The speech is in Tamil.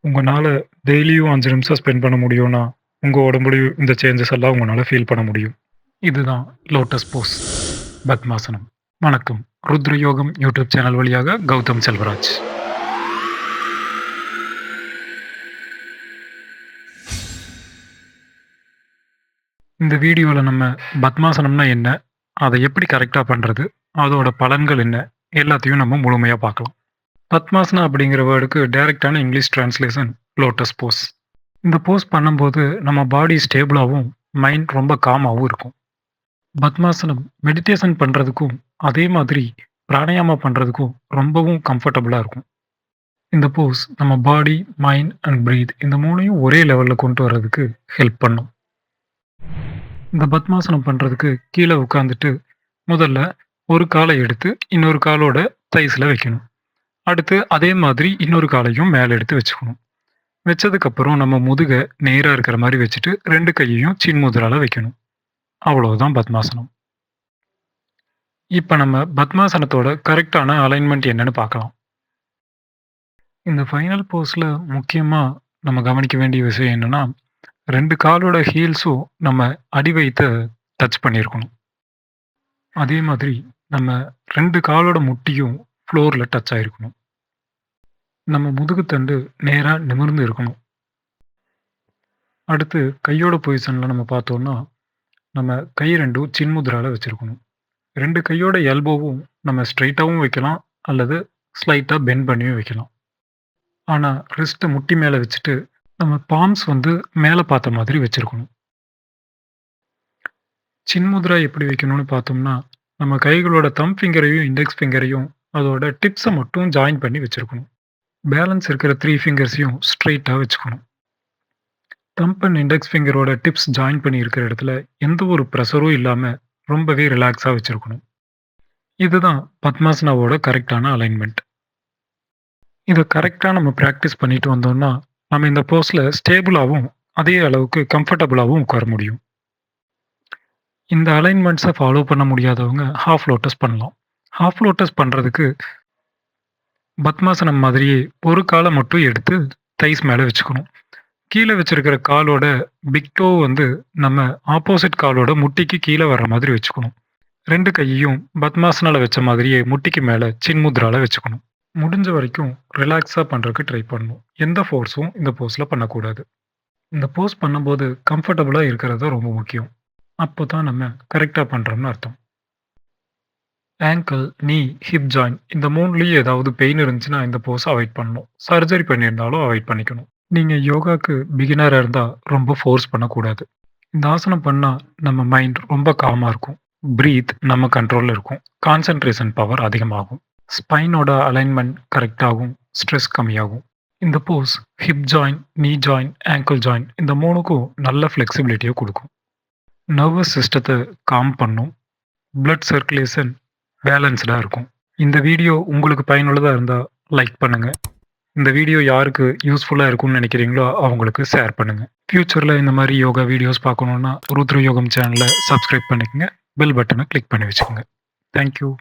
உங்கனால டெய்லியும் 5 நிமிஷம் ஸ்பெண்ட் பண்ண முடியும்னா, உங்க உடம்புலயும் இந்த சேஞ்சஸ் எல்லாம் உங்கனால ஃபீல் பண்ண முடியும். இதுதான் லோட்டஸ் போஸ், பத்மாசனம். வணக்கம். ருத்ர யோகம் யூடியூப் சேனல் வழியாக கௌதம் செல்வராஜ். இந்த வீடியோல நம்ம பத்மாசனம்னா என்ன? அத எப்படி கரெக்ட்டா பண்றது? அதோட பலன்கள் என்ன? எல்லாத்தையும் நம்ம முழுமையா பார்க்கலாம். பத்மாசனா அப்படிங்கிற வேர்டுக்கு டைரக்ட்டான இங்கிலீஷ் டிரான்ஸ்லேஷன் லோட்டஸ் போஸ். இந்த போஸ் பண்ணும்போது நம்ம பாடி ஸ்டேபிளாவும், மைண்ட் ரொம்ப காமாவும் இருக்கும். பத்மாசனம் மெடிடேஷன் பண்றதுக்கும், அதே மாதிரி பிராணாயாமா பண்றதுக்கும் ரொம்பவும் கம்ஃபர்டபுளா இருக்கும். இந்த போஸ் நம்ம பாடி, மைண்ட் அண்ட் பிரீத் இந்த 3யும் ஒரே லெவல்ல கொண்டு வரதுக்கு ஹெல்ப் பண்ணும். இந்த பத்மாசனம் பண்றதுக்கு கீழ உட்காந்துட்டு, முதல்ல ஒரு கால எடுத்து இன்னொரு காலோட தைஸ்ல வைக்கணும். அடுத்து அதே மாதிரி இன்னொரு காலையும் மேல எடுத்து வச்சுக்கணும். வச்சதுக்கப்புறம் நம்ம முதுக நேரா இருக்கிற மாரி வச்சுட்டு 2 கையையும் சின்முத்ரால வைக்கணும். அவ்வளவுதான் பத்மாசனம். இப்ப நம்ம பத்மாசனத்தோட கரெக்ட்டான அலைன்மென்ட் என்னன்னு பார்க்கலாம். இந்த ஃபைனல் போஸ்ல முக்கியமா நம்ம கவனிக்க வேண்டிய விஷயம் என்னன்னா, 2 காலோட ஹீல்ஸும் நம்ம அடி வயித்த டச் பண்ணியிருக்கணும். அதே மாதிரி நம்ம 2 காலோட முட்டியும் ஃப்ளோர்ல டச் ஆயிருக்கணும். நம்ம முதுகுத்தண்டு நேரா நிமிர்ந்து இருக்கணும். அடுத்து கையோட பொசிஷன்ல நம்ம பார்த்தோம்னா, நம்ம கை 2ம் சின்முத்ரால வச்சிருக்கணும். 2 கையோட எல்போவும் நம்ம ஸ்ட்ரெய்ட்டாவும் வைக்கலாம், அல்லது ஸ்லைட்டா பெண்ட் பண்ணியும் வைக்கலாம். ஆனா ரிஸ்ட்ட முட்டி மேல வச்சுட்டு, நம்ம பாம்ஸ் வந்து மேல பார்த்த மாதிரி வச்சிருக்கணும். சின்முத்ரா எப்படி வைக்கணும்னு பார்த்தோம்னா, நம்ம கைகளோட தம்ப் ஃபிங்கரையும், இண்டெக்ஸ் ஃபிங்கரையும் அதோட டிப்ஸ மட்டும் ஜாயின் பண்ணி வச்சிருக்கணும். பேலன்ஸ் இருக்கிற 3 ஃபிங்கர்ஸையும் ஸ்ட்ரெய்ட்டா வச்சுக்கணும். தம்ப் அண்ட் இண்டெக்ஸ் ஃபிங்கரோட டிப்ஸ் ஜாயின் பண்ணி இருக்கிற இடத்துல எந்த ஒரு பிரஷரும் இல்லாம ரொம்பவே ரிலாக்ஸா வச்சிருக்கணும். இதுதான் பத்மாசனாவோட கரெக்ட்டான அலைன்மென்ட். இத கரெக்ட்டா நம்ம பிராக்டிஸ் பண்ணிட்டு வந்தோம்னா, நம்ம இந்த போஸ்ல ஸ்டேபிளாவும், அதே அளவுக்கு கம்ஃபர்டபுளாவும் உட்கார முடியும். இந்த அலைன்மென்ட்ஸ ஃபாலோ பண்ண முடியாதவங்க ஹாஃப் லோட்டஸ் பண்ணலாம். ஹாஃப் லோட்டஸ் பண்றதுக்கு பத்மாசனம் மாதிரியே ஒரு கால மட்டும் எடுத்து தைஸ் மேல வச்சுக்கணும். கீழ வச்சிருக்கிற காலோட பிக் டோ வந்து நம்ம ஆப்போசிட் காலோட முட்டிக்கு கீழ வர்ற மாதிரி வச்சுக்கணும். 2 கையையும் பத்மாசனால வச்ச மாதிரியே முட்டிக்கு மேல சின்முத்ரால வச்சுக்கணும். முடிஞ்ச வரைக்கும் ரிலாக்ஸா பண்றதுக்கு ட்ரை பண்ணணும். எந்த ஃபோர்ஸும் இந்த போஸ்ல பண்ணக்கூடாது. இந்த போஸ் பண்ணும்போது கம்ஃபர்டபுளா இருக்கிறது தான் ரொம்ப முக்கியம். அப்பதான் நம்ம கரெக்ட்டா பண்றோம்னு அர்த்தம். ஆங்கிள், நீ, ஹிப் ஜாயிண்ட் இந்த 3லயும் ஏதாவது பெயின் இருந்துச்சுன்னா இந்த போஸ அவாய்ட் பண்ணணும். சர்ஜரி பண்ணியிருந்தாலும் அவாய்ட் பண்ணிக்கணும். நீங்க யோகாக்கு பிகினரா இருந்தா ரொம்ப ஃபோர்ஸ் பண்ணக்கூடாது. இந்த ஆசனம் பண்ணா நம்ம மைண்ட் ரொம்ப காமா இருக்கும். பிரீத் நம்ம கண்ட்ரோல்ல இருக்கும். கான்சன்ட்ரேஷன் பவர் அதிகமாகும். ஸ்பைனோட அலைன்மென்ட் கரெக்ட் ஆகும். ஸ்ட்ரெஸ் கம்மியாகும். இந்த போஸ் ஹிப் ஜாயிண்ட், நீ ஜாயிண்ட், ஆங்கிள் ஜாயிண்ட் இந்த 3க்கும் நல்ல ஃப்ளெக்சிபிலிட்டிய குடுக்கும். நர்வஸ் சிஸ்டத்த காம் பண்ணும். பிளட் சர்க்குலேஷன் பேலன்ஸ்டா இருக்கும். இந்த வீடியோ உங்களுக்கு பயனுள்ளதா இருந்தா லைக் பண்ணுங்க. இந்த வீடியோ யாருக்கு யூஸ்ஃபுல்லா இருக்கும்னு நினைக்கிறீங்களோ அவங்களுக்கு ஷேர் பண்ணுங்க. ஃபியூச்சர்ல இந்த மாரி யோகா வீடியோஸ் பார்க்கணும்னா ருத்ர யோகம் சேனல சப்ஸ்கிரைப் பண்ணிக்கங்க. பெல் பட்டன கிளிக் பண்ணி வச்சுக்கோங்க. Thank you.